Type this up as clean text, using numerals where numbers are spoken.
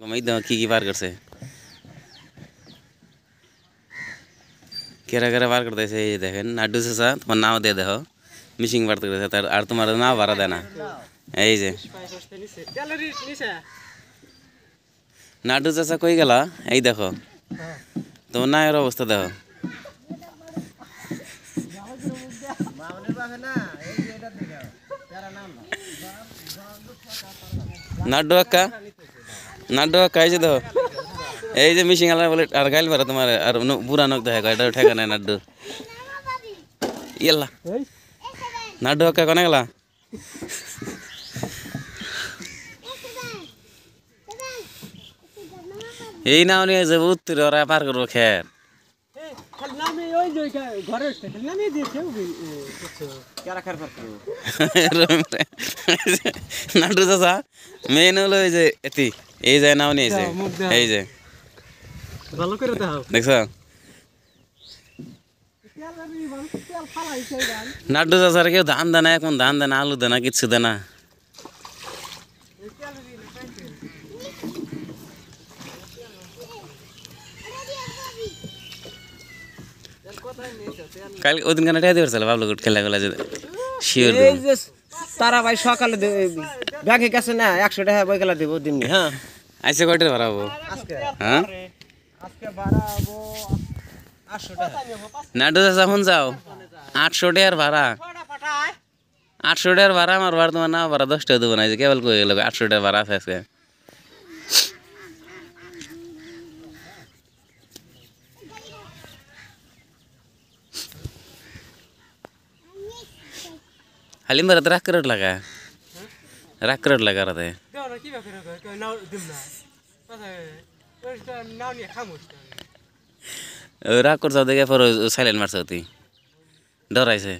এই দেখো কি বার করছে কেরা কেরা বার করতেছে এই দেখেন নাড্ডু চাচা তোমার নাও দিয়ে দেখো মিশিং বার করতেছে তার আর তোমার নাও ভাড়া দেয় না এই যে নাড্ডু চাচা কই গেলা এই দেখো তোমার নায়ের অবস্থা দেখো নাড্ডু আক্কা এই যে দেখো এই যে মিশিং আলা বলে আর গাইল পারে তোমার আর বুড়া নক দেখা এটা ঠেকা নাই নাড্ডু ইল্লা নাড্ডু আক্কা কোনে গেলা এই নাও নিয়ে যাবো উত্তর ওরা পার করবো খের নাড্ডু চাচা মেন হলো এই যে এতি এই যে নাও নিয়েছে এই যে ভালো করে দাও দেখছো নাড্ডু চাচার কেউ ধান দেনা এখন ধান দেনা আলু দেনা কিচ্ছু দেনা কাল ওদিন কেন টেয়া দিয়েছিল বাবলু গুট খেলা গেলা যে শিওর এই যে তারা ভাই সকালে ব্যাংকে গেছে না 100 টাকা বই গেলা দেব দিমনি হ্যাঁ আইসে কয়টার ভাড়াবো হ্যাঁ আজকে ভাড়াবো 800 টাকা নাড্ডু চাচা ফোন যাও 800 টাকার ভাড়া 800 টাকার ভাড়া আমার ভাড়া তোমার না ভাড়া 10 টাকা দেবো না যে কেবল কয়ে গেল 800 টাকার ভাড়া আছে আজকে হালিম ভাড়া তো রাগ করে লাগা রাতে রাগ করছ দেখে পর সাইলেন্ট মারছ তুই ডরাইছে